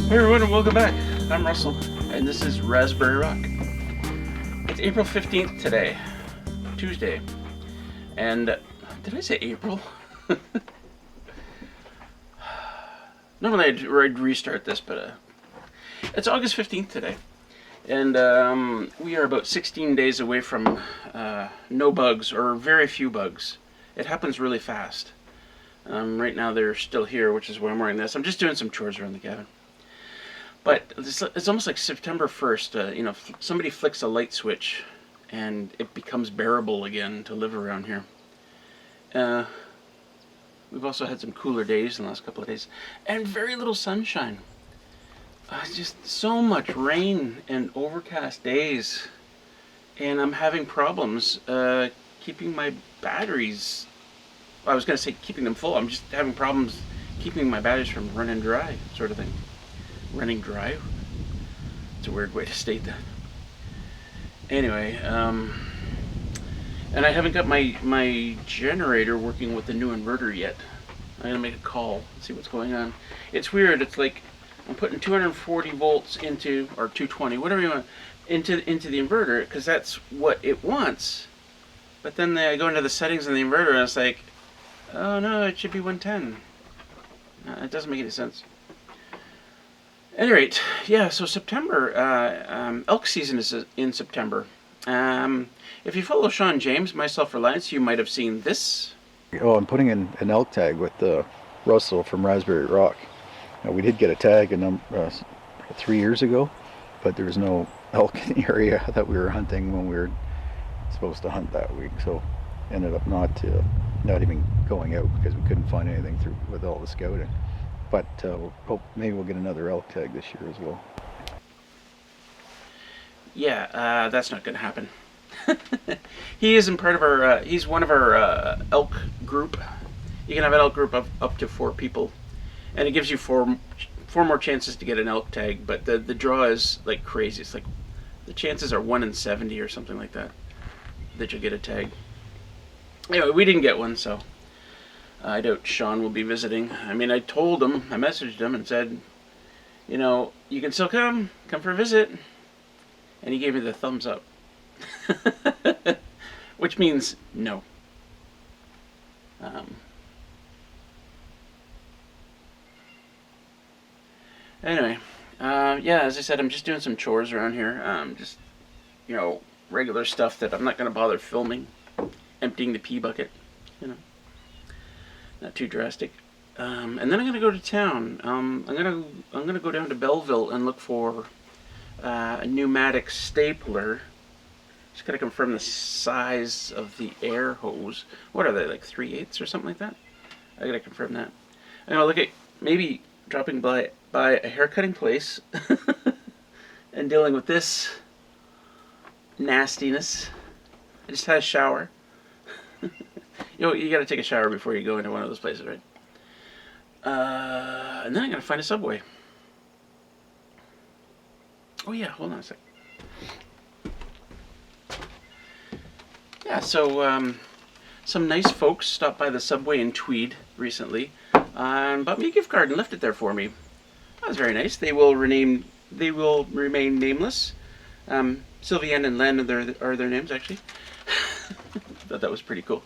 Hey everyone, and welcome back. I'm Russell, and this is Raspberry Rock. It's April 15th today, Tuesday, and did I say April? Normally I'd restart this, but it's August 15th today, and we are about 16 days away from no bugs, or very few bugs. It happens really fast. Right now they're still here, which is why I'm wearing this. I'm just doing some chores around the cabin. But it's almost like September 1st, somebody flicks a light switch and it becomes bearable again to live around here. We've also had some cooler days in the last couple of days, and very little sunshine. Just so much rain and overcast days, and I'm having problems keeping my batteries. I was going to say keeping them full. I'm just having problems keeping my batteries from running dry, sort of thing. Running dry? It's a weird way to state that. Anyway, and I haven't got my generator working with the new inverter yet. I'm going to make a call and see what's going on. It's weird. It's like I'm putting 240 volts into, or 220, whatever you want, into the inverter, because that's what it wants. But then I go into the settings in the inverter and it's like, oh no, it should be 110. It doesn't make any sense. At any rate, yeah, so September, elk season is in September. If you follow Sean James, My Self-Reliance, you might have seen this. Oh, I'm putting in an elk tag with Russell from Raspberry Rock. Now, we did get a tag 3 years ago, but there was no elk in the area that we were hunting when we were supposed to hunt that week, so ended up not even going out because we couldn't find anything with all the scouting. But hope maybe we'll get another elk tag this year as well. Yeah, that's not going to happen. He isn't part of our. He's one of our elk group. You can have an elk group of up to 4 people, and it gives you four more chances to get an elk tag. But the draw is like crazy. It's like the chances are 1 in 70 or something like that you'll get a tag. Anyway, we didn't get one, so I doubt Sean will be visiting. I mean, I told him, I messaged him and said, you can still come for a visit. And he gave me the thumbs up. Which means no. Anyway, yeah, as I said, I'm just doing some chores around here. Just, regular stuff that I'm not going to bother filming. Emptying the pee bucket, Not too drastic. And then I'm gonna go to town. I'm gonna go down to Belleville and look for a pneumatic stapler. Just gotta confirm the size of the air hose. What are they, like 3/8 or something like that? I gotta confirm that. I'm gonna look at maybe dropping by a haircutting place and dealing with this nastiness. I just had a shower. You gotta take a shower before you go into one of those places, right? And then I'm gonna find a Subway. Oh yeah, hold on a sec. Yeah, so some nice folks stopped by the Subway in Tweed recently and bought me a gift card and left it there for me. That was very nice. They will remain nameless. Sylviane and Len are their names, actually. Thought that was pretty cool.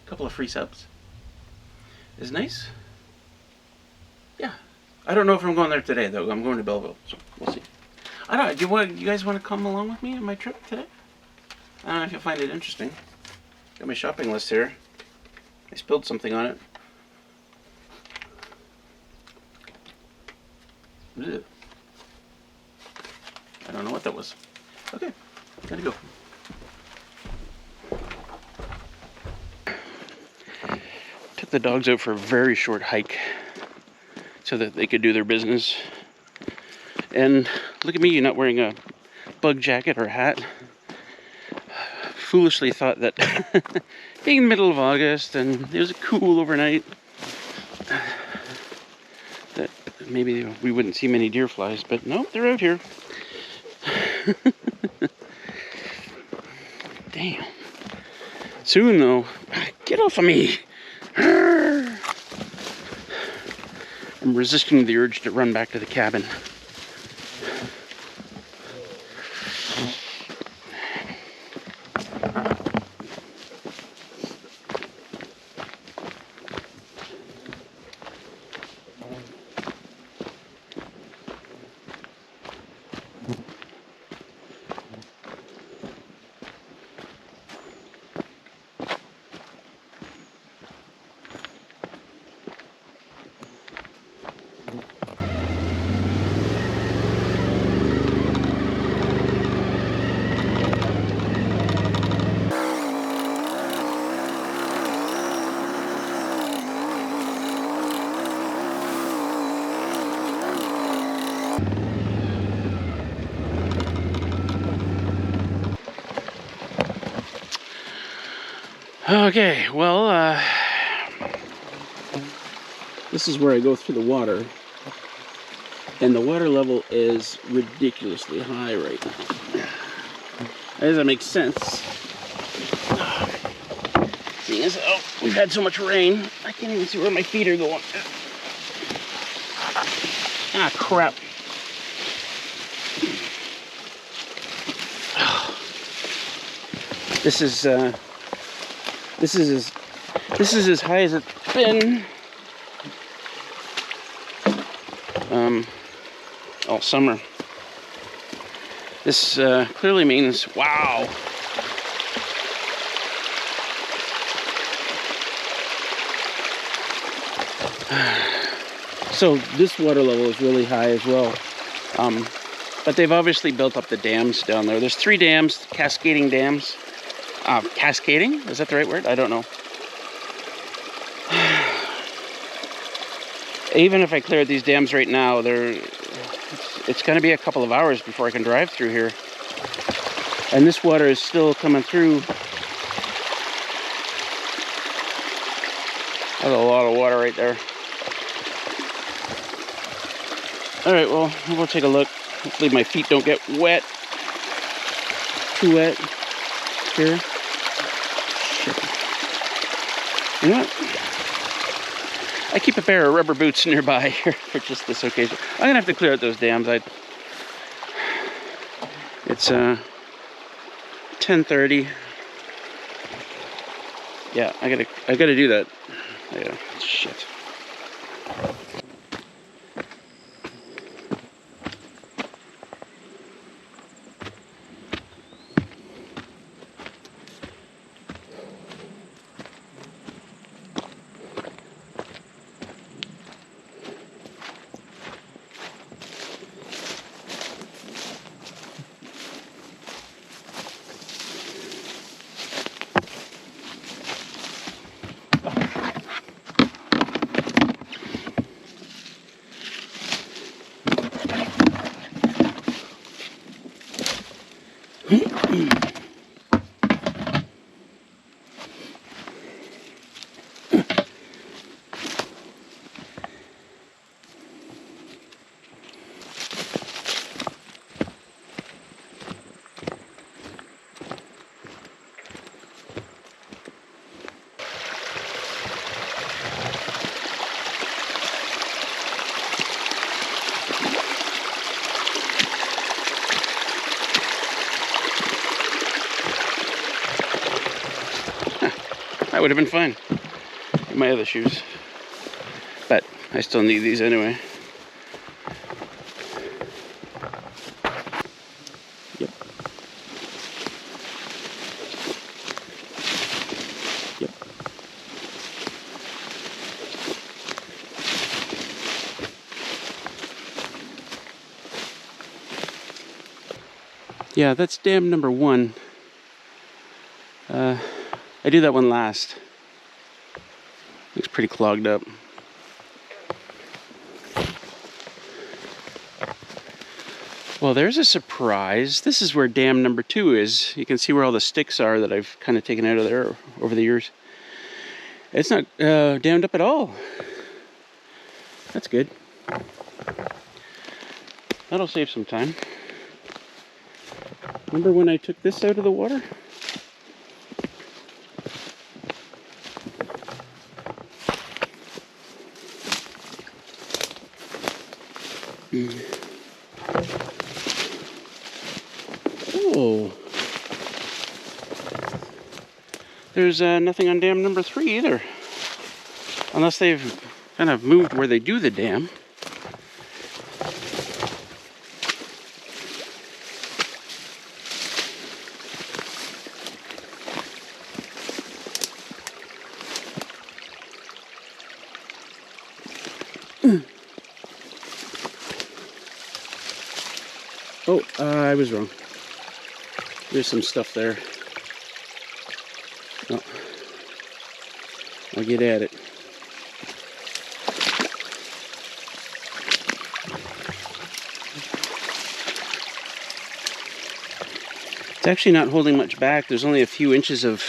Couple of free subs is nice. Yeah, I don't know if I'm going there today though. I'm going to Belleville, so we'll see. I don't know. You guys want to come along with me on my trip today? I don't know if you'll find it interesting. Got my shopping list here. I spilled something on it. Ew. I don't know what that was. Okay, gotta go. Took the dogs out for a very short hike so that they could do their business. And look at me, you're not wearing a bug jacket or a hat. Foolishly thought that being in the middle of August and it was cool overnight, that maybe we wouldn't see many deer flies, but no, they're out here. Damn. Soon though, get off of me. I'm resisting the urge to run back to the cabin. Okay, well, this is where I go through the water, and the water level is ridiculously high right now. Does that make sense? Seeing as how we've had so much rain, I can't even see where my feet are going. Ah, crap. This is as high as it's been all summer. This clearly means, wow. So this water level is really high as well. But they've obviously built up the dams down there. There's 3 dams, cascading dams. Cascading? Is that the right word? I don't know. Even if I cleared these dams right now, it's going to be a couple of hours before I can drive through here. And this water is still coming through. That's a lot of water right there. Alright, well, we'll take a look. Hopefully my feet don't get wet. Too wet here. Shit. You know what? I keep a pair of rubber boots nearby here for just this occasion. I'm gonna have to clear out those dams. It's 10:30. Yeah, I gotta do that. Yeah, shit. That would have been fine in my other shoes, but I still need these anyway. Yep. Yep. Yeah, that's dam number 1. I do that one last. Looks pretty clogged up. Well, there's a surprise. This is where dam number 2 is. You can see where all the sticks are that I've kind of taken out of there over the years. It's not dammed up at all. That's good. That'll save some time. Remember when I took this out of the water? Oh. There's nothing on dam number 3 either. Unless they've kind of moved where they do the dam. Oh, I was wrong. There's some stuff there. Oh, I'll get at it. It's actually not holding much back. There's only a few inches of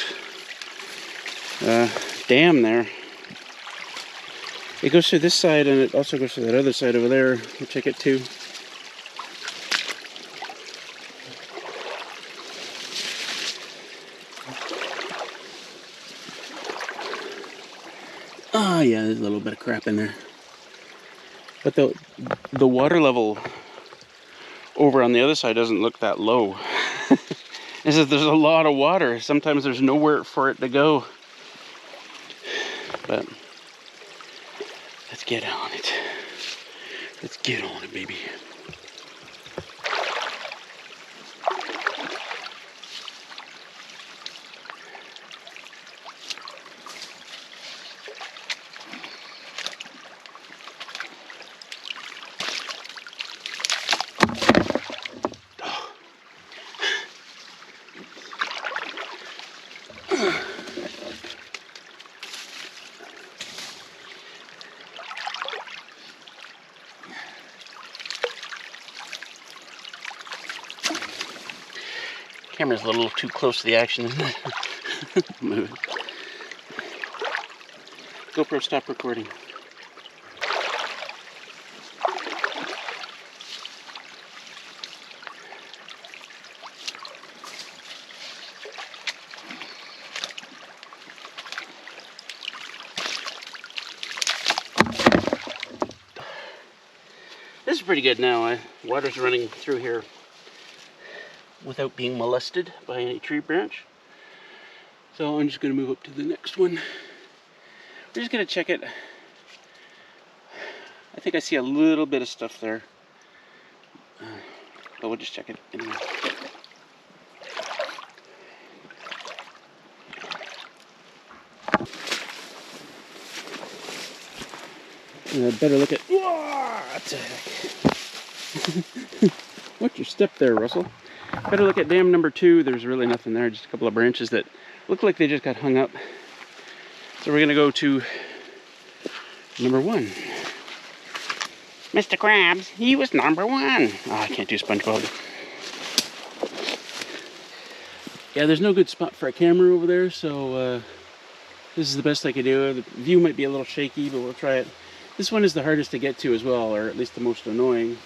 dam there. It goes through this side and it also goes through that other side over there, which I get to. Oh yeah, there's a little bit of crap in there. But the water level over on the other side doesn't look that low. It's just there's a lot of water. Sometimes there's nowhere for it to go. But let's get on it. Let's get on it, baby. Camera's a little too close to the action, isn't it? Move it. GoPro, stop recording. This is pretty good now. Water's running through here without being molested by any tree branch. So I'm just going to move up to the next one. We're just going to check it. I think I see a little bit of stuff there. But we'll just check it anyway. Better look at... What the heck? Watch your step there, Russell. Better look at dam number 2. There's really nothing there, just a couple of branches that look like they just got hung up. So we're gonna go to number 1. Mr. Krabs, he was number 1. Oh, I can't do SpongeBob. Yeah, there's no good spot for a camera over there, so this is the best I could do. The view might be a little shaky, but we'll try it. This one is the hardest to get to as well, or at least the most annoying.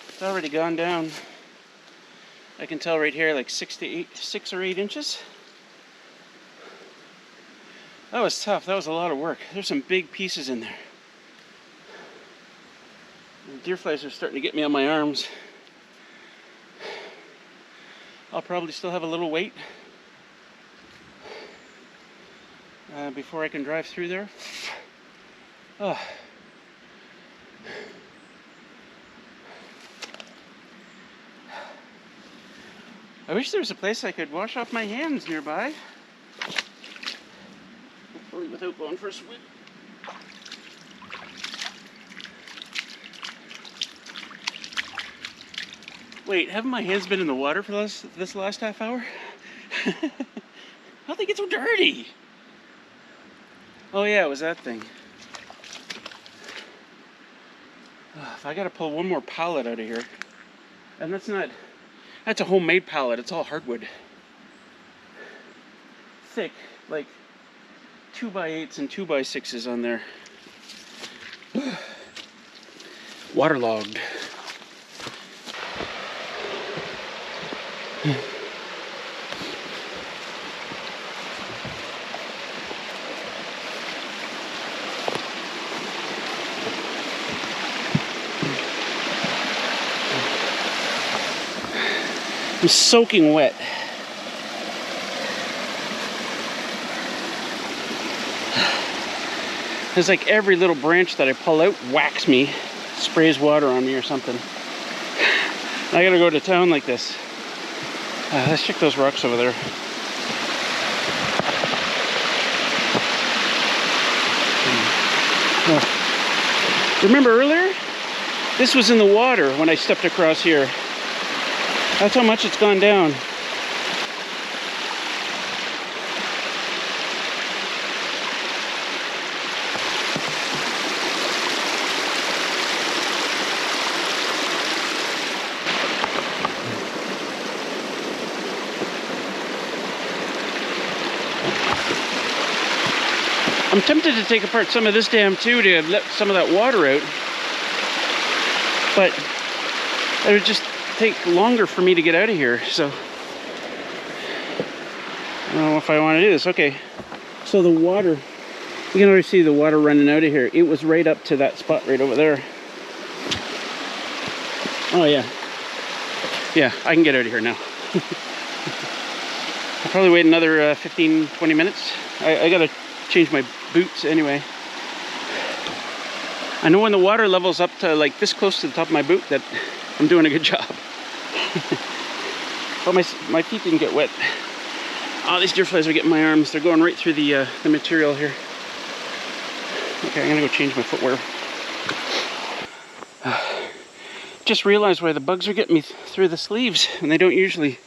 It's already gone down. I can tell right here, like 6 or 8 inches. That was tough. That was a lot of work. There's some big pieces in there. The deer flies are starting to get me on my arms. I'll probably still have a little weight. before I can drive through there. Oh. I wish there was a place I could wash off my hands nearby. Hopefully without going for a swim. Wait, haven't my hands been in the water for this last half hour? How'd they get so dirty? Oh yeah, it was that thing. If I gotta pull one more pallet out of here, and that's a homemade pallet, it's all hardwood. Thick, like 2x8s and 2x6s on there. Waterlogged. I'm soaking wet. It's like every little branch that I pull out whacks me, sprays water on me or something. I gotta go to town like this. Let's check those rocks over there. Remember earlier? This was in the water when I stepped across here. That's how much it's gone down. I'm tempted to take apart some of this dam too to let some of that water out, but it would just take longer for me to get out of here, so I don't know if I want to do this. Okay, so the water, you can already see the water running out of here. It was right up to that spot right over there. Oh yeah, I can get out of here now. I'll probably wait another 15-20 minutes. I gotta change my boots anyway. I know when the water level's up to like this close to the top of my boot that I'm doing a good job. But my feet didn't get wet. Oh, these deer flies are getting my arms. They're going right through the material here. Okay, I'm gonna go change my footwear. Just realized why the bugs are getting me through the sleeves, and they don't usually.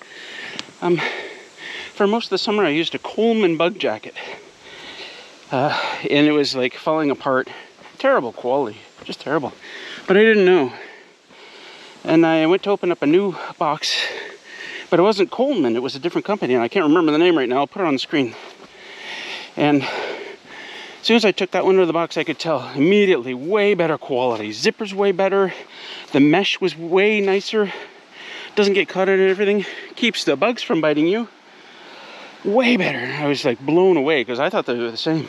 For most of the summer I used a Coleman bug jacket. And it was like falling apart. Terrible quality, just terrible. But I didn't know. And I went to open up a new box, but it wasn't Coleman, it was a different company, and I can't remember the name right now. I'll put it on the screen. And as soon as I took that one out of the box, I could tell immediately way better quality. Zipper's way better. The mesh was way nicer. Doesn't get caught in everything. Keeps the bugs from biting you. Way better. I was like blown away because I thought they were the same.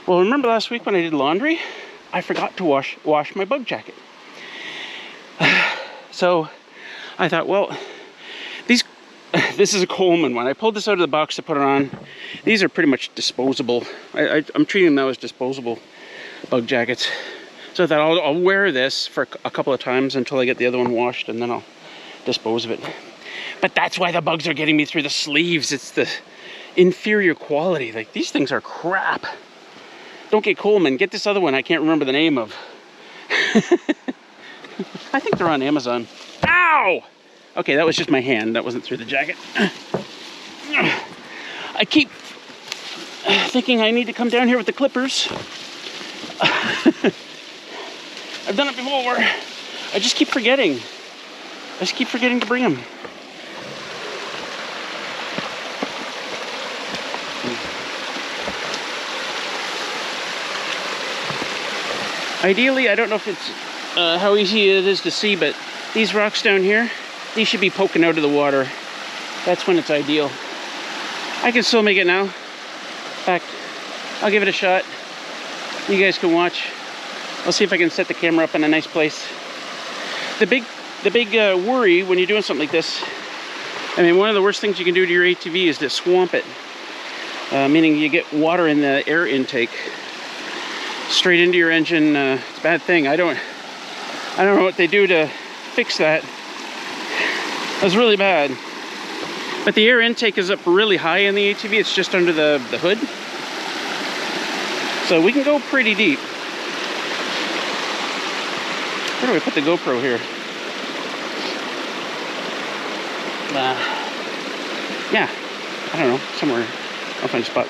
Well, remember last week when I did laundry? I forgot to wash my bug jacket. So I thought, well, this is a Coleman one. I pulled this out of the box to put it on. These are pretty much disposable. I'm treating them now as disposable bug jackets. So I thought I'll wear this for a couple of times until I get the other one washed, and then I'll dispose of it. But that's why the bugs are getting me through the sleeves. It's the inferior quality. Like, these things are crap. Don't get Coleman. Get this other one I can't remember the name of. I think they're on Amazon. Ow! Okay, that was just my hand. That wasn't through the jacket. I keep thinking I need to come down here with the clippers. I've done it before. I just keep forgetting. I just keep forgetting to bring them. Ideally, I don't know if it's how easy it is to see, but these rocks down here, these should be poking out of the water. That's when it's ideal. I can still make it now. In fact, I'll give it a shot. You guys can watch. I'll see if I can set the camera up in a nice place. The big worry when you're doing something like this, I mean, one of the worst things you can do to your ATV is to swamp it. meaning you get water in the air intake straight into your engine. It's a bad thing. I don't know what they do to fix that. That's really bad. But the air intake is up really high in the ATV. It's just under the hood. So we can go pretty deep. Where do I put the GoPro here? Yeah, I don't know, somewhere. I'll find a spot.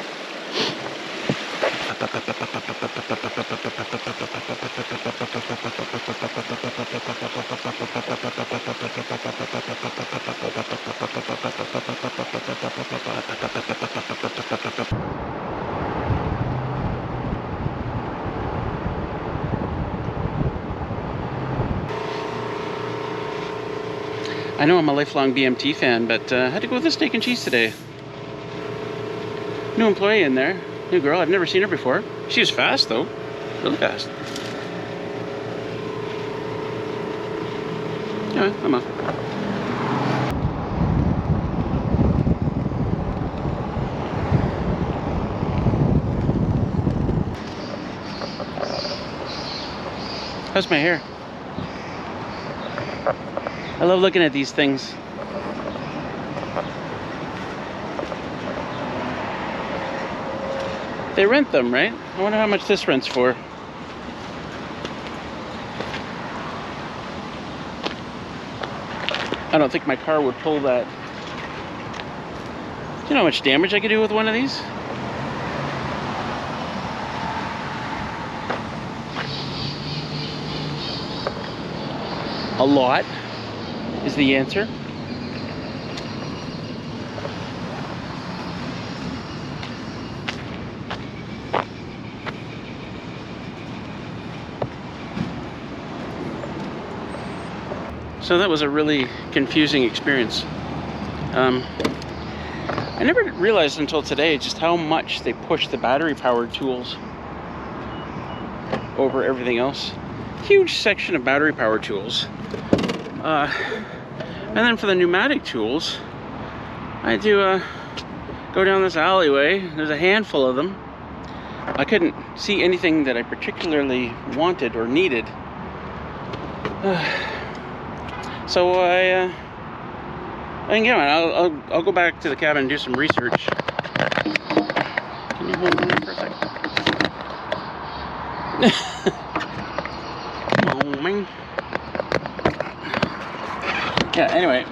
I know I'm a lifelong BMT fan, but I had to go with the steak and cheese today. New employee in there, new girl. I've never seen her before. She was fast though, really fast. Yeah, I'm off. How's my hair? I love looking at these things. They rent them, right? I wonder how much this rents for. I don't think my car would pull that. Do you know how much damage I could do with one of these? A lot is the answer. So that was a really confusing experience. I never realized until today just how much they push the battery-powered tools over everything else. Huge section of battery-powered tools. And then for the pneumatic tools, I had to go down this alleyway. There's a handful of them. I couldn't see anything that I particularly wanted or needed. So I think, yeah, I'll go back to the cabin and do some research. Can you hold on for a second? Oh, man. Yeah, anyway.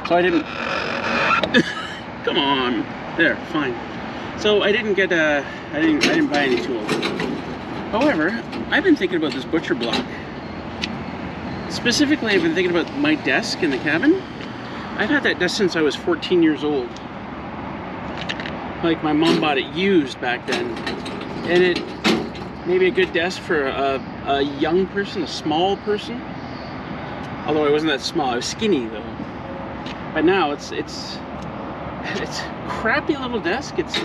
So I didn't... Come on. There, fine. So I didn't get I didn't buy any tools. However, I've been thinking about this butcher block. Specifically, I've been thinking about my desk in the cabin. I've had that desk since I was 14 years old. Like, my mom bought it used back then. And it may be a good desk for a young person, a small person. Although I wasn't that small, I was skinny though. But now it's a crappy little desk. It's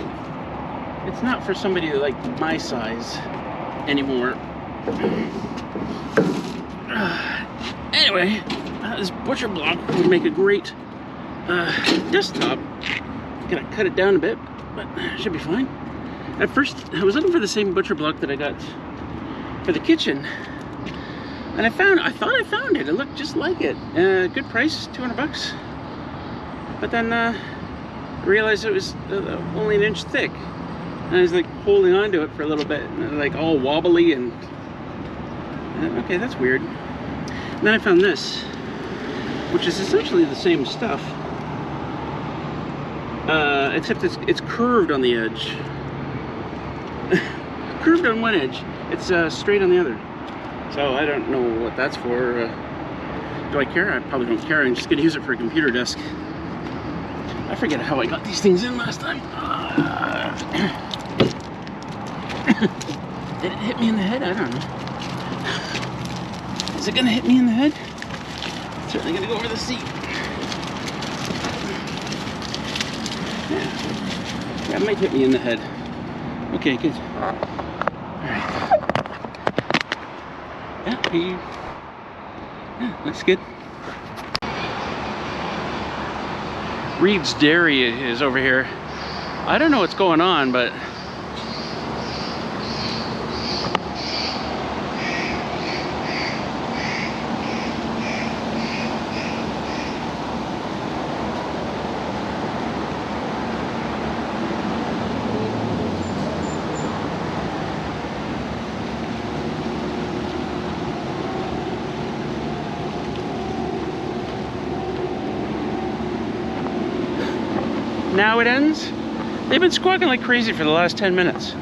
not for somebody like my size anymore. Anyway, this butcher block would make a great desktop. Gonna cut it down a bit, but it should be fine. At first, I was looking for the same butcher block that I got for the kitchen, and I thought I found it. It looked just like it. Good price, $200. But then I realized it was only an inch thick, and I was like holding on to it for a little bit, and like all wobbly and okay, that's weird. And then I found this, which is essentially the same stuff, except it's curved on the edge. Curved on one edge, it's straight on the other. So I don't know what that's for. Do I care? I probably don't care. I'm just gonna use it for a computer desk. I forget how I got these things in last time. Did it hit me in the head? I don't know. Is it gonna hit me in the head? It's certainly gonna go over the seat. Yeah, it might hit me in the head. Okay, good. Alright. Yeah, looks good. Reed's Dairy is over here. I don't know what's going on, but now it ends. They've been squawking like crazy for the last 10 minutes.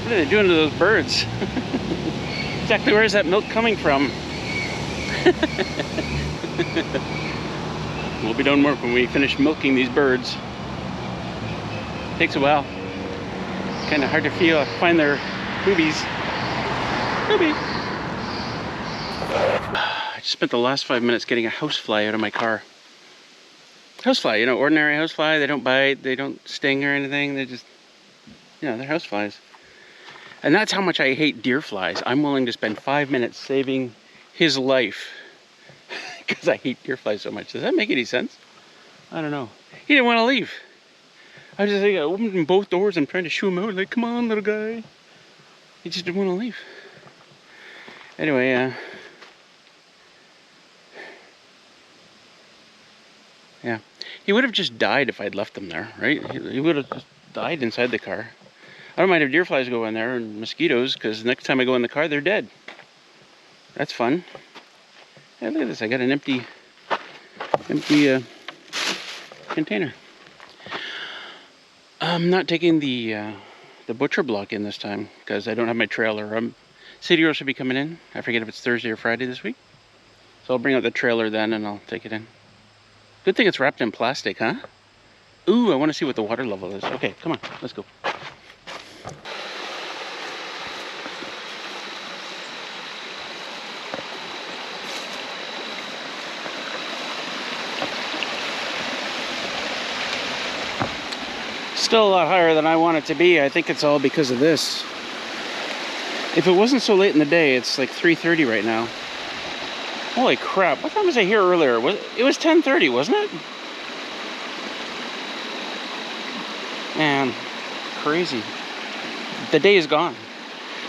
What are they doing to those birds? Exactly where is that milk coming from? We'll be done work when we finish milking these birds. Takes a while. Kind of hard to find their boobies. Booby. I just spent the last 5 minutes getting a housefly out of my car. Housefly, you know, ordinary housefly. They don't bite, they don't sting or anything. They just, you know, they're houseflies. And that's how much I hate deer flies. I'm willing to spend 5 minutes saving his life because I hate deer flies so much. Does that make any sense? I don't know. He didn't want to leave. I just like, I opened both doors. I'm trying to shoo him out. Like, come on, little guy. He just didn't want to leave. Anyway, yeah. He would have just died if I'd left him there, right? He would have just died inside the car. I don't mind if deer flies go in there and mosquitoes, because next time I go in the car, they're dead. That's fun. Hey, look at this. I got an empty container. I'm not taking the butcher block in this time because I don't have my trailer. CDO should be coming in. I forget if it's Thursday or Friday this week. So I'll bring out the trailer then and I'll take it in. Good thing it's wrapped in plastic, huh? Ooh, I want to see what the water level is. Okay, come on, let's go. Still a lot higher than I want it to be. I think it's all because of this. If it wasn't so late in the day, it's like 3:30 right now. Holy crap, what time was I here earlier? It was 10:30, wasn't it? Man, crazy. The day is gone.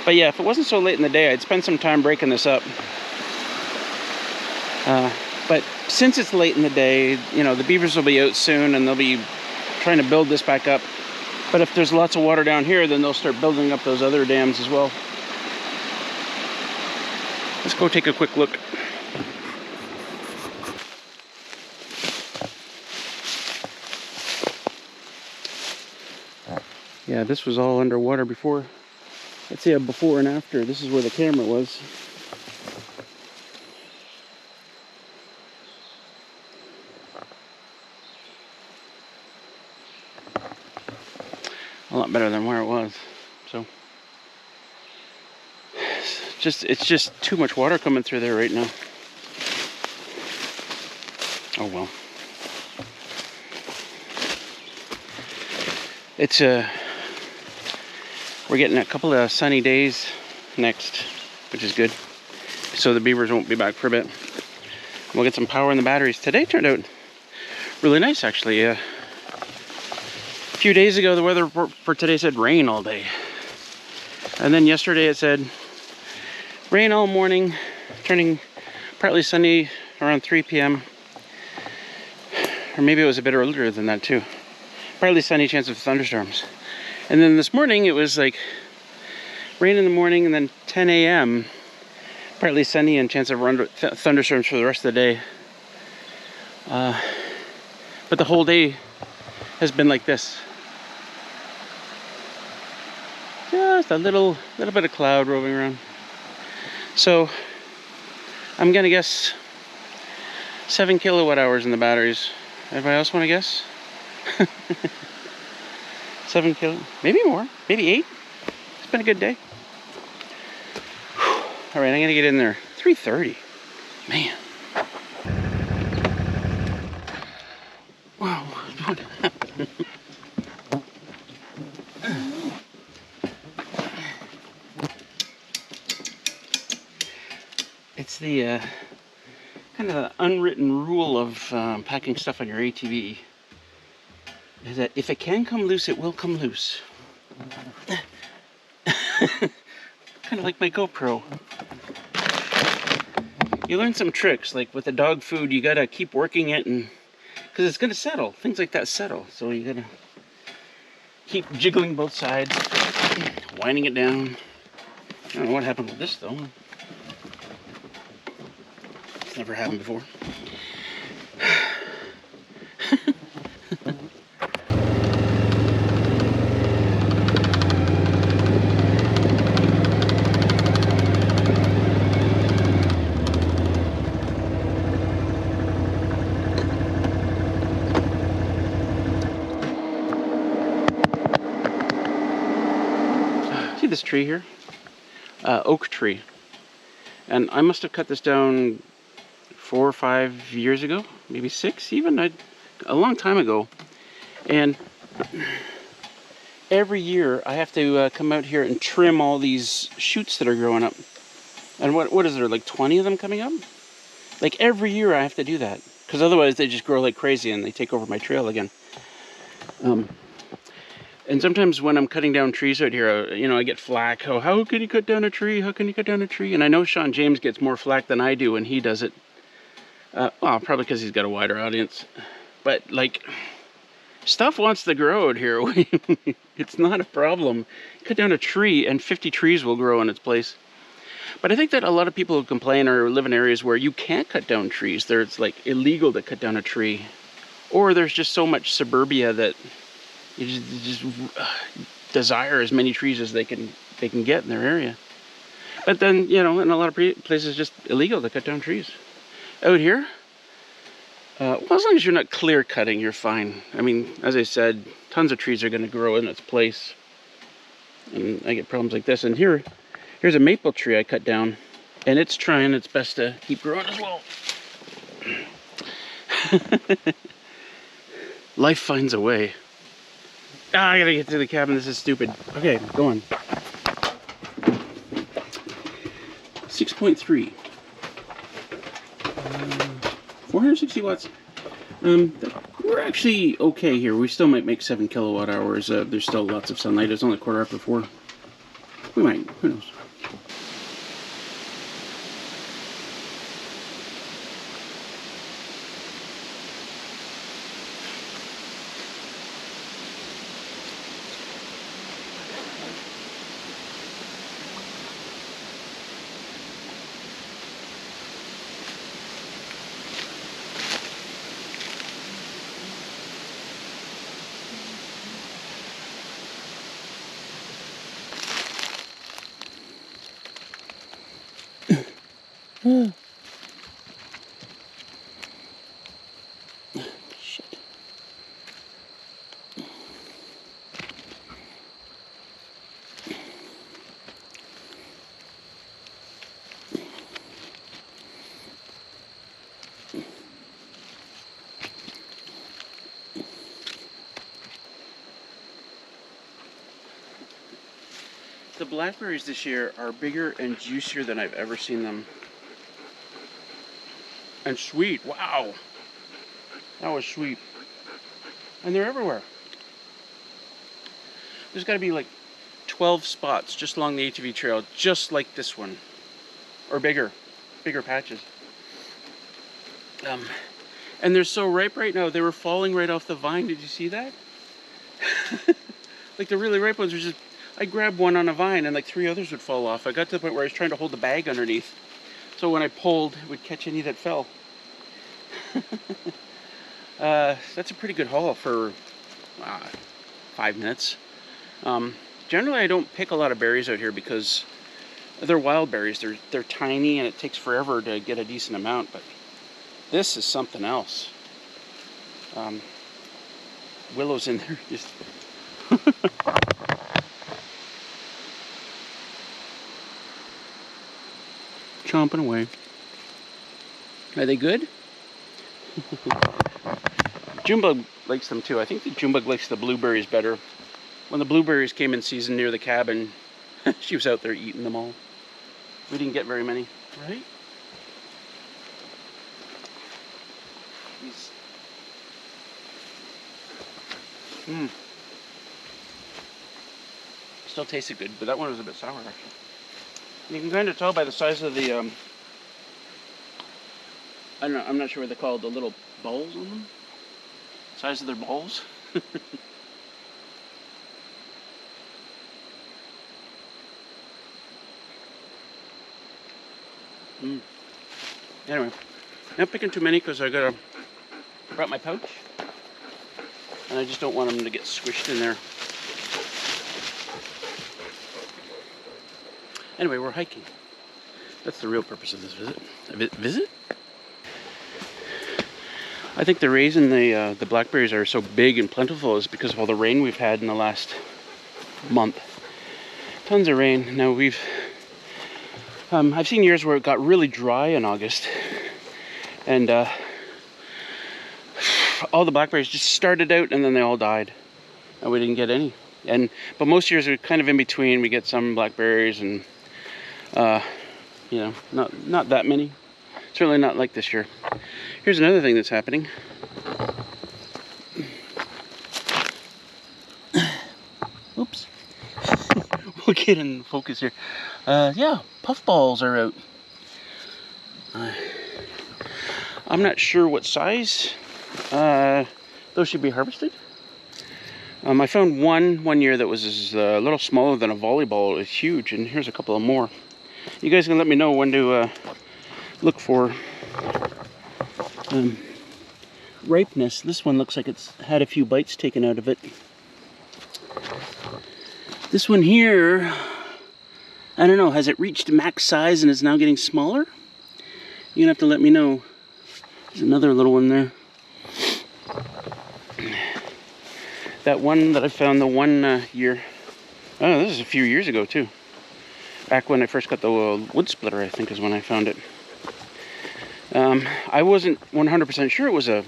But yeah, if it wasn't so late in the day, I'd spend some time breaking this up. But since it's late in the day, you know, the beavers will be out soon and they'll be trying to build this back up. But if there's lots of water down here, then they'll start building up those other dams as well. Let's go take a quick look. Yeah, this was all underwater before. Let's see a before and after. This is where the camera was. A lot better than where it was. So it's just too much water coming through there right now. Oh well. It's we're getting a couple of sunny days next, which is good. So the beavers won't be back for a bit. We'll get some power in the batteries. Today turned out really nice actually. A few days ago the weather report for today said rain all day. And then yesterday it said rain all morning, turning partly sunny around 3 p.m. Or maybe it was a bit earlier than that too. Partly sunny, chance of thunderstorms. And then this morning it was like rain in the morning and then 10 a.m. partly sunny and chance of thunderstorms for the rest of the day. But the whole day has been like this. Just a little bit of cloud roving around. So I'm gonna guess 7 kilowatt hours in the batteries. Everybody else want to guess? 7 kilo, maybe more, maybe 8. It's been a good day. All right, I'm gonna get in there. 3:30, man. What happened? It's the kind of unwritten rule of packing stuff on your ATV is that if it can come loose, it will come loose. Kind of like my GoPro. You learn some tricks, like with the dog food, you gotta keep working it, and because it's gonna settle. Things like that settle, so you gotta keep jiggling both sides, winding it down. I don't know what happened with this though. It's never happened before. See this tree here? Oak tree. And I must have cut this down 4 or 5 years ago, maybe 6 even, a long time ago. And every year I have to come out here and trim all these shoots that are growing up. And what is there, like 20 of them coming up? Like every year I have to do that, because otherwise they just grow like crazy and they take over my trail again. And sometimes when I'm cutting down trees out here, you know, I get flack. Oh, how can you cut down a tree? How can you cut down a tree? And I know Sean James gets more flack than I do when he does it. Well, probably because he's got a wider audience. But, like, stuff wants to grow out here. It's not a problem. Cut down a tree and 50 trees will grow in its place. But I think that a lot of people who complain or live in areas where you can't cut down trees. It's, like, illegal to cut down a tree. Or there's just so much suburbia that you just desire as many trees as they can get in their area. But then, you know, in a lot of places it's just illegal to cut down trees. Out here, well, as long as you're not clear cutting, you're fine. I mean, as I said, tons of trees are going to grow in its place. And I get problems like this. And here's a maple tree I cut down, and it's trying its best to keep growing as well. Life finds a way. I gotta get to the cabin. This is stupid. Okay, go on. 6.3. 460 watts. We're actually okay here. We still might make 7 kilowatt hours. There's still lots of sunlight. It's only 4:15. We might. Who knows? Shit. The blackberries this year are bigger and juicier than I've ever seen them. And sweet, wow. That was sweet. And they're everywhere. There's got to be like 12 spots just along the ATV trail, just like this one. Or bigger patches. And they're so ripe right now, they were falling right off the vine. Did you see that? Like the really ripe ones were just, I grabbed one on a vine and like 3 others would fall off. I got to the point where I was trying to hold the bag underneath. So when I pulled, it would catch any that fell. That's a pretty good haul for 5 minutes. Generally, I don't pick a lot of berries out here because they're wild berries. They're tiny and it takes forever to get a decent amount. But this is something else. Willows in there, just. Chomping away. Are they good? Junebug likes them too. I think the Junebug likes the blueberries better. When the blueberries came in season near the cabin, she was out there eating them all. We didn't get very many, right? These. Still tasted good, but that one was a bit sour actually. You can kind of tell by the size of the, I don't know, I'm not sure what they're called, the little balls on them. Size of their balls. Anyway, not picking too many because I brought my pouch, and I just don't want them to get squished in there. Anyway, we're hiking. That's the real purpose of this visit. Visit? I think the reason the blackberries are so big and plentiful is because of all the rain we've had in the last month. Tons of rain. Now I've seen years where it got really dry in August, and all the blackberries just started out and then they all died, and we didn't get any. But most years are kind of in between. We get some blackberries and you know, not that many. Certainly not like this year. Here's another thing that's happening. Oops. We'll get in focus here. Yeah, puffballs are out. I'm not sure what size those should be harvested. I found one year that was a little smaller than a volleyball. It's huge, and here's a couple of more. You guys can let me know when to look for ripeness. This one looks like it's had a few bites taken out of it. This one here, I don't know, has it reached max size and is now getting smaller? You're gonna have to let me know. There's another little one there. That one that I found the one year, oh, this is a few years ago too. Back when I first got the wood splitter, I think is when I found it. I wasn't 100% sure it was what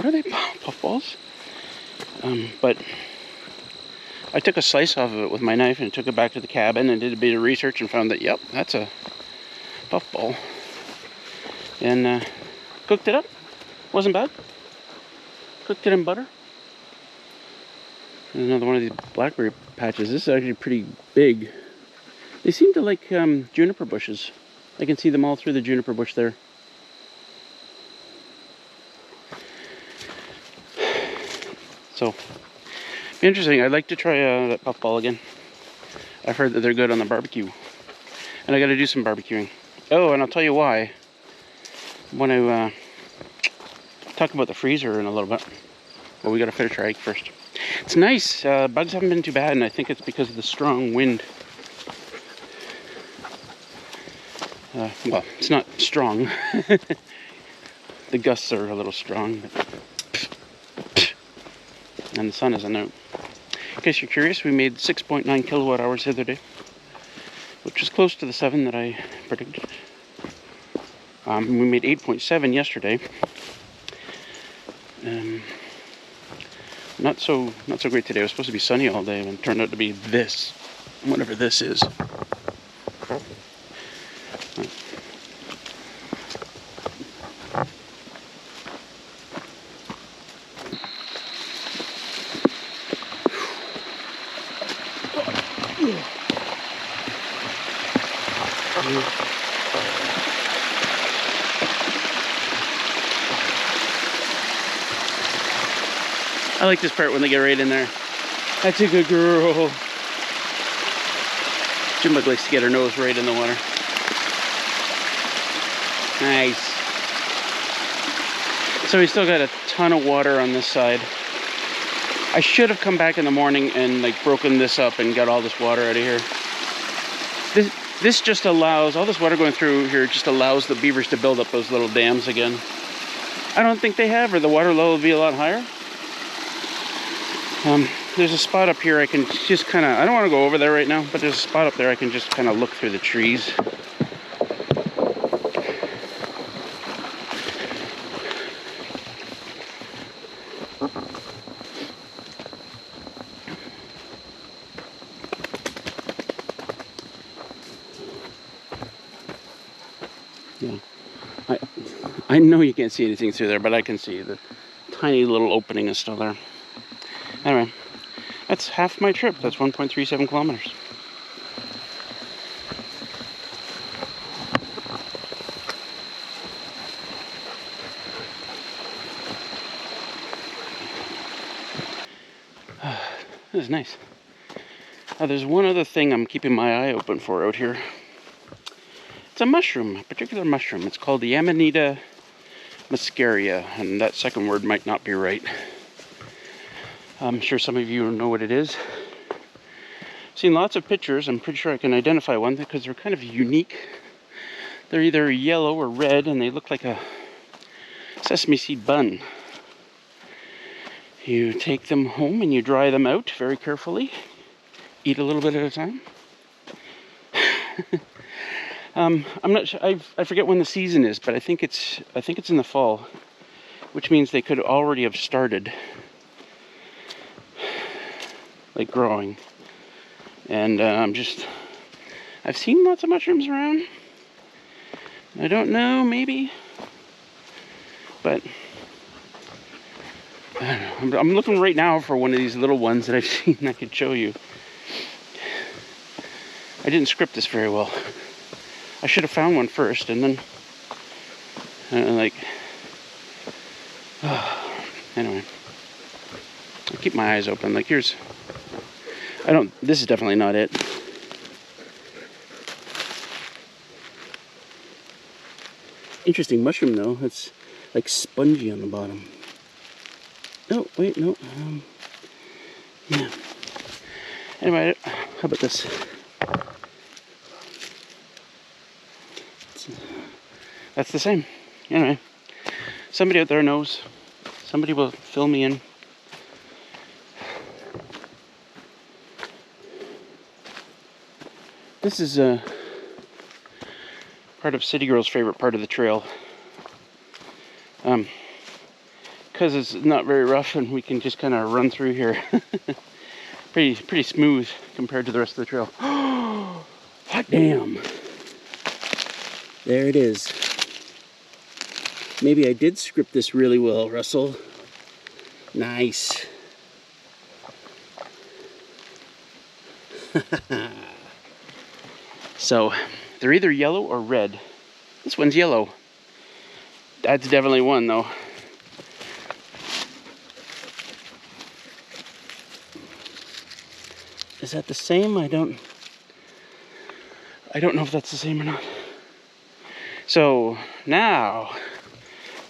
are they, puffballs? But I took a slice off of it with my knife and took it back to the cabin and did a bit of research and found that, yep, that's a puffball. And cooked it up. Wasn't bad. Cooked it in butter. And another one of these blackberry patches. This is actually pretty big. They seem to like juniper bushes. I can see them all through the juniper bush there. So, be interesting. I'd like to try that puffball again. I've heard that they're good on the barbecue. And I gotta do some barbecuing. Oh, and I'll tell you why. When I talk about the freezer in a little bit. Well, we gotta finish our egg first. It's nice. Bugs haven't been too bad, and I think it's because of the strong wind. Well, it's not strong. The gusts are a little strong, but and the sun isn't out. In case you're curious, we made 6.9 kilowatt hours the other day, which is close to the 7 that I predicted. We made 8.7 yesterday. Not so great today. It was supposed to be sunny all day, and it turned out to be this, whatever this is. I like this part when they get right in there. That's a good girl. Junebug likes to get her nose right in the water. Nice. So we still got a ton of water on this side. I should have come back in the morning and like broken this up and got all this water out of here. This just allows, all this water going through here just allows the beavers to build up those little dams again. I don't think they have, or the water level will be a lot higher. There's a spot up here I can just kind of, I don't want to go over there right now, but there's a spot up there I can just kind of look through the trees. Yeah, I know you can't see anything through there, but I can see the tiny little opening is still there. Anyway, that's half my trip. That's 1.37 kilometers. This is nice. There's one other thing I'm keeping my eye open for out here. It's a mushroom, a particular mushroom. It's called the Amanita muscaria, and that second word might not be right. I'm sure some of you know what it is. I've seen lots of pictures. I'm pretty sure I can identify one because they're kind of unique. They're either yellow or red, and they look like a sesame seed bun. You take them home and you dry them out very carefully. Eat a little bit at a time. I'm not sure. I forget when the season is, but I think it's in the fall, which means they could already have started, like growing. And I've seen lots of mushrooms around. I don't know, maybe, but I don't know. I'm looking right now for one of these little ones that I've seen I could show you. I didn't script this very well. I should have found one first, and then, anyway. I keep my eyes open. Like, this is definitely not it. Interesting mushroom, though. It's like spongy on the bottom. Oh, wait, no. Yeah. Anyway, how about this? That's the same. Anyway, somebody out there knows. Somebody will fill me in. This is part of City Girl's favorite part of the trail. Because it's not very rough and we can just kind of run through here. pretty smooth compared to the rest of the trail. Hot damn. There it is. Maybe I did script this really well, Russell. Nice. So, they're either yellow or red. This one's yellow. That's definitely one, though. Is that the same? I don't know if that's the same or not. So, now,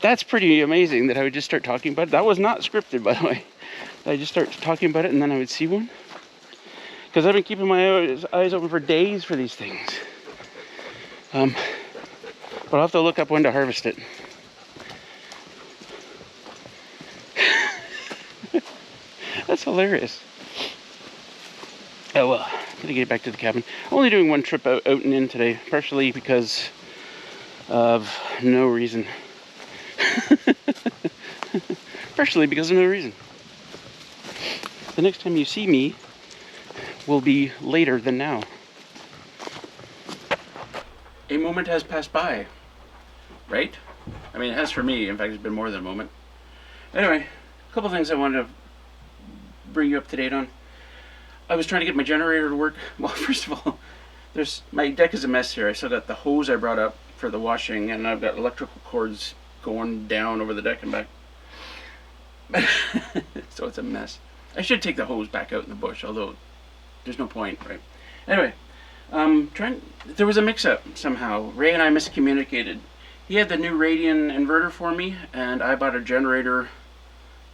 that's pretty amazing that I would just start talking about it. That was not scripted, by the way. I just start talking about it and then I would see one. Because I've been keeping my eyes open for days for these things. But I'll have to look up when to harvest it. That's hilarious. Oh well, I'm gonna get back to the cabin. I'm only doing one trip out and in today, partially because of no reason. Partially because of no reason. The next time you see me will be later than now. A moment has passed by, right? I mean, it has for me. In fact, it's been more than a moment. Anyway, a couple things I wanted to bring you up to date on. I was trying to get my generator to work. Well, first of all, my deck is a mess here. I still got the hose I brought up for the washing, and I've got electrical cords going down over the deck and back. So it's a mess. I should take the hose back out in the bush, although there's no point, right? Anyway, there was a mix-up somehow. Ray and I miscommunicated. He had the new Radian inverter for me, and I bought a generator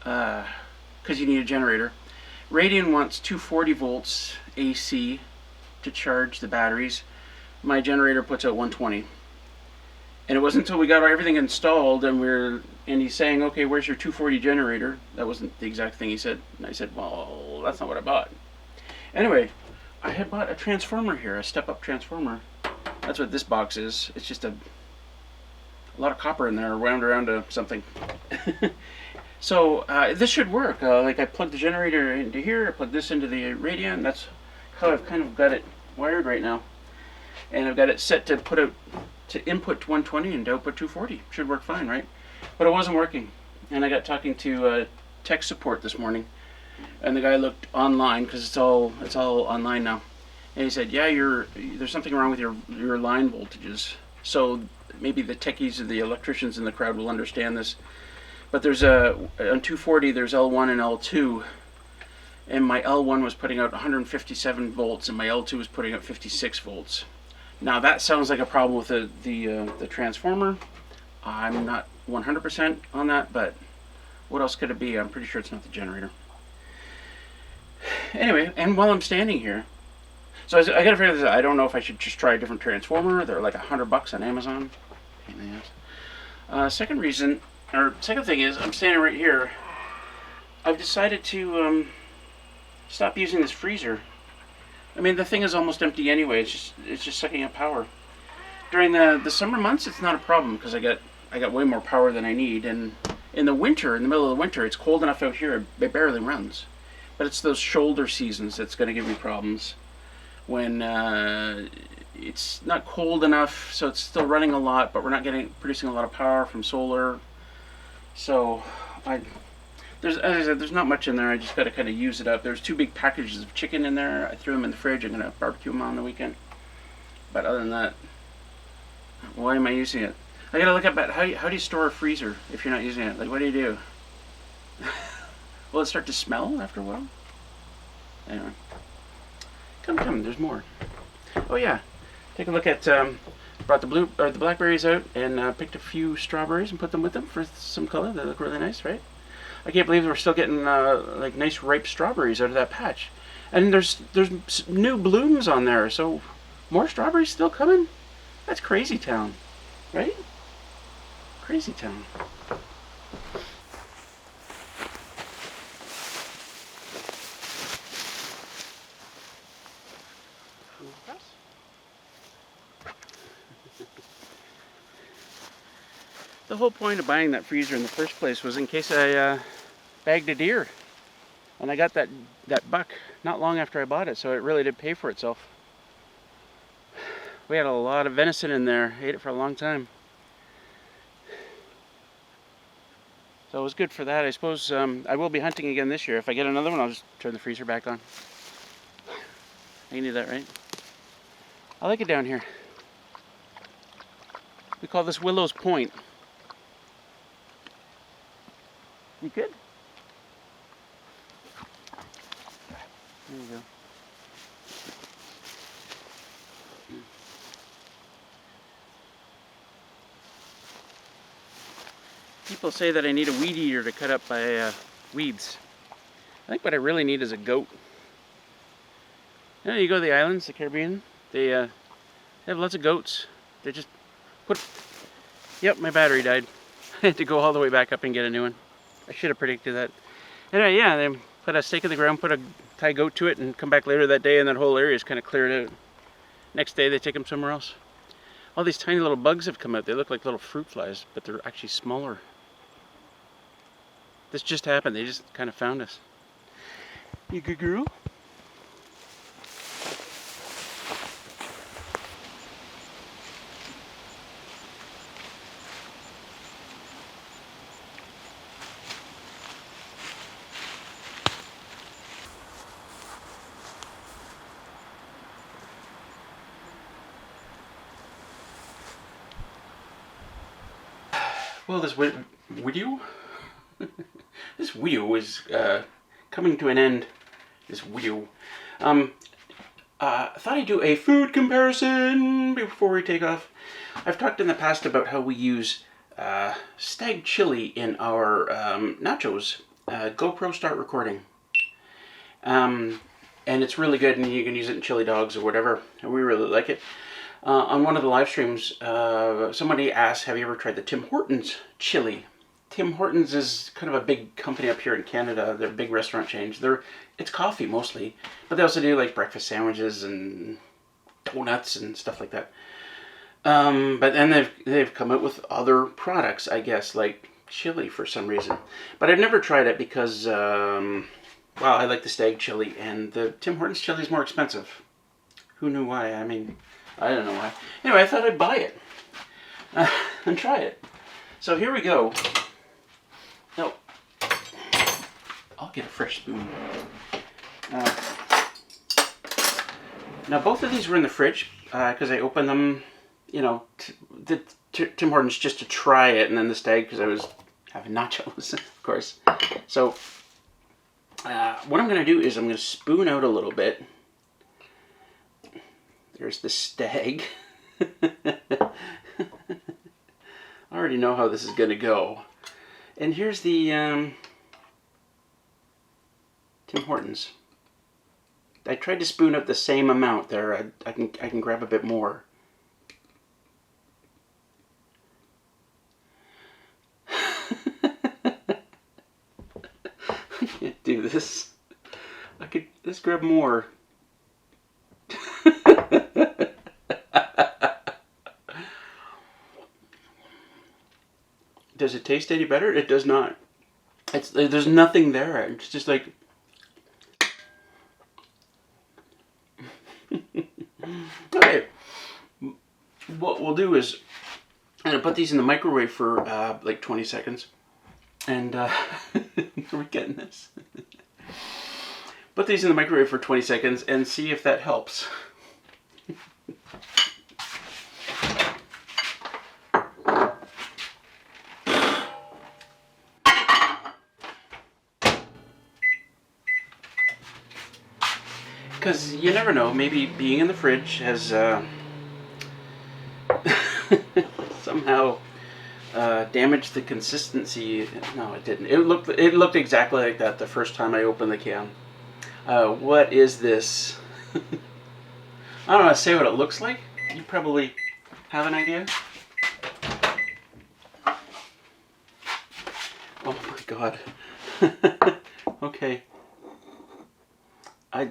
because you need a generator. Radian wants 240 volts AC to charge the batteries. My generator puts out 120. And it wasn't until we got everything installed and he's saying, okay, where's your 240 generator? That wasn't the exact thing he said. And I said, well, that's not what I bought. Anyway, I had bought a transformer here, a step-up transformer. That's what this box is. It's just a lot of copper in there wound around to something. So this should work. Like I plugged the generator into here, I plugged this into the radio, and that's how I've kind of got it wired right now. And I've got it set to put out to input 120 and to output 240. Should work fine, right? But it wasn't working, and I got talking to tech support this morning, and the guy looked online because it's all online now, and he said, "Yeah, there's something wrong with your line voltages." So maybe the techies or the electricians in the crowd will understand this. But there's on 240 there's L1 and L2, and my L1 was putting out 157 volts, and my L2 was putting out 56 volts. Now that sounds like a problem with the transformer. I'm not 100% on that, but what else could it be? I'm pretty sure it's not the generator. Anyway, and while I'm standing here, so I gotta figure this out. I don't know if I should just try a different transformer. They're like $100 on Amazon. Second thing is, I'm standing right here. I've decided to stop using this freezer. I mean, the thing is almost empty anyway. It's just sucking up power. During the summer months, it's not a problem because I got way more power than I need. And in the winter, in the middle of the winter, it's cold enough out here, it barely runs. But it's those shoulder seasons that's going to give me problems. When it's not cold enough, so it's still running a lot, but we're not producing a lot of power from solar. So as I said, there's not much in there. I just got to kind of use it up. There's 2 big packages of chicken in there. I threw them in the fridge. I'm going to barbecue them on the weekend. But other than that, why am I using it? I got to look up at how do you store a freezer if you're not using it? Like, what do you do? Will it start to smell after a while? Anyway. Come, there's more. Oh yeah, take a look at, brought the blackberries out and picked a few strawberries and put them with them for some color. They look really nice, right? I can't believe we're still getting like nice ripe strawberries out of that patch. And there's new blooms on there, so more strawberries still coming? That's crazy town, right? Crazy town. The whole point of buying that freezer in the first place was in case I bagged a deer. And I got that buck not long after I bought it, so it really did pay for itself. We had a lot of venison in there, ate it for a long time. So it was good for that. I suppose I will be hunting again this year. If I get another one, I'll just turn the freezer back on. I can do that, right? I like it down here. We call this Willow's Point. You good? There you go. People say that I need a weed eater to cut up my weeds. I think what I really need is a goat. You know, you go to the islands, the Caribbean, they have lots of goats. They just Yep, my battery died. I had to go all the way back up and get a new one. I should have predicted that. Anyway, yeah, they put a stake in the ground, put a tie goat to it, and come back later that day, and that whole area is kind of cleared out. Next day, they take them somewhere else. All these tiny little bugs have come out. They look like little fruit flies, but they're actually smaller. This just happened. They just kind of found us. You good girl? Well, this video this video is coming to an end. This video. Thought I'd do a food comparison before we take off. I've talked in the past about how we use stag chili in our nachos. GoPro Start Recording. And it's really good, and you can use it in chili dogs or whatever. And we really like it. On one of the live streams, somebody asked, have you ever tried the Tim Hortons chili? Tim Hortons is kind of a big company up here in Canada. They're a big restaurant chain. It's coffee mostly, but they also do like breakfast sandwiches and donuts and stuff like that. But then they've come out with other products, I guess, like chili for some reason. But I've never tried it because, well, I like the stag chili, and the Tim Hortons chili is more expensive. Who knew why? I mean, I don't know why. Anyway, I thought I'd buy it and try it. So here we go. No, I'll get a fresh spoon. Now both of these were in the fridge because I opened them, you know, Tim Hortons just to try it, and then the stag because I was having nachos, of course. So what I'm going to do is I'm going to spoon out a little bit. There's the stag. I already know how this is going to go. And here's the Tim Hortons. I tried to spoon up the same amount there. I can grab a bit more. I can't do this. Let's grab more. Does it taste any better? It does not. There's nothing there. It's just like... Okay. What we'll do is I'm gonna put these in the microwave for like 20 seconds. And are we getting this? Put these in the microwave for 20 seconds and see if that helps. Because you never know, maybe being in the fridge has somehow damaged the consistency. No, it didn't. It looked exactly like that the first time I opened the can. What is this? I don't know how to say what it looks like. You probably have an idea. Oh my god. Okay.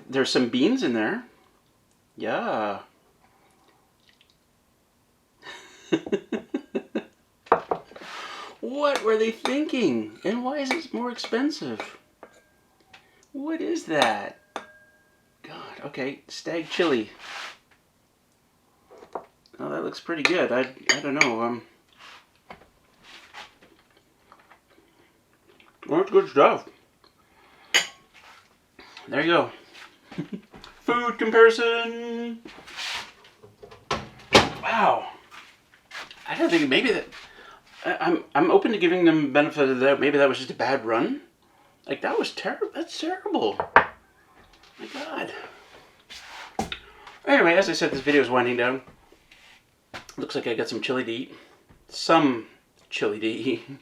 There's some beans in there. Yeah. What were they thinking? And why is it more expensive? What is that? God, okay, stag chili. Oh, that looks pretty good. I don't know. Well, it's good stuff. There you go. Food comparison. Wow. I don't think maybe that. I'm open to giving them benefit of the doubt. Maybe that was just a bad run. Like that was terrible. That's terrible. My God. Anyway, as I said, this video is winding down. Looks like I got some chili to eat. Some chili to eat. I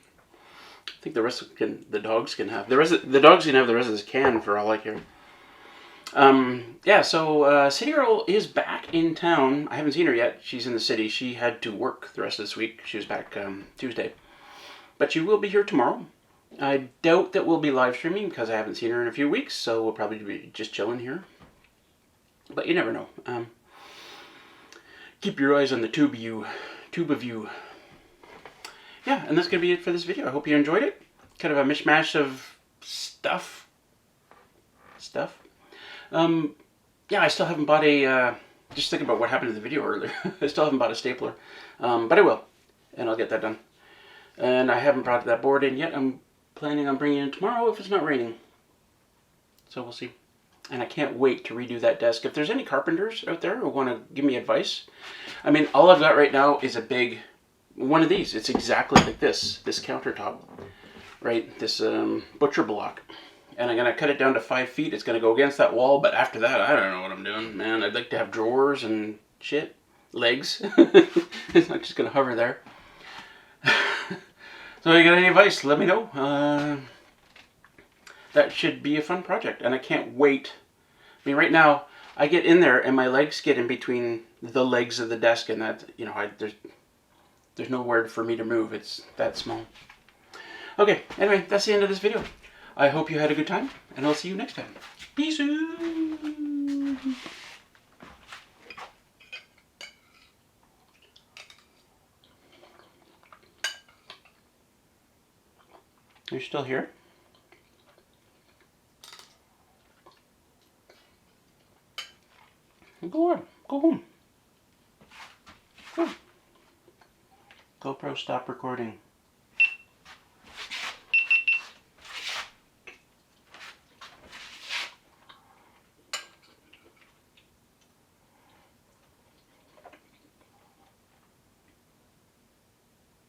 think the rest the dogs can have. The dogs can have the rest of this can for all I care. Yeah, so City Girl is back in town. I haven't seen her yet. She's in the city. She had to work the rest of this week. She was back Tuesday. But she will be here tomorrow. I doubt that we'll be live streaming because I haven't seen her in a few weeks, so we'll probably be just chilling here. But you never know. Keep your eyes on the tube of you. Yeah, and that's going to be it for this video. I hope you enjoyed it. Kind of a mishmash of stuff. Yeah, I still haven't bought a, just thinking about what happened to the video earlier. I still haven't bought a stapler. But I will, and I'll get that done. And I haven't brought that board in yet. I'm planning on bringing it in tomorrow if it's not raining. So we'll see. And I can't wait to redo that desk. If there's any carpenters out there who want to give me advice. I mean, all I've got right now is a big, one of these. It's exactly like this countertop. Right, this butcher block. And I'm going to cut it down to 5 feet. It's going to go against that wall. But after that, I don't know what I'm doing. Man, I'd like to have drawers and shit. Legs. It's not just going to hover there. So if you got any advice, let me know. That should be a fun project. And I can't wait. I mean, right now, I get in there and my legs get in between the legs of the desk. And that, you know, there's nowhere for me to move. It's that small. Okay, anyway, that's the end of this video. I hope you had a good time, and I'll see you next time. Peace out. You're still here? Go on. Go home. Go. GoPro, stop recording.